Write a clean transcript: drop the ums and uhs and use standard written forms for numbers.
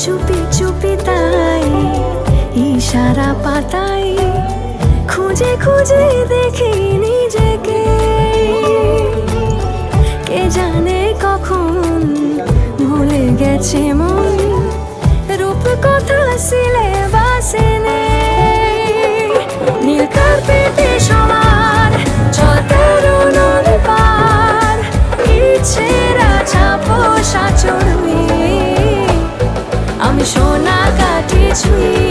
চুপি চুপি তাই ইশারা পাতাই খুঁজে খুঁজে দেখি নিজেকে। কে জানে কখন ভুলে গেছে মন, রূপ কথা সিলেবাসে নেই। নীল কার্পেটে সবার চলতেরো নদ পার, ইচ্ছেরা ছাপো সাচড়ুই, আমি সোনা কাঠি ছুঁই।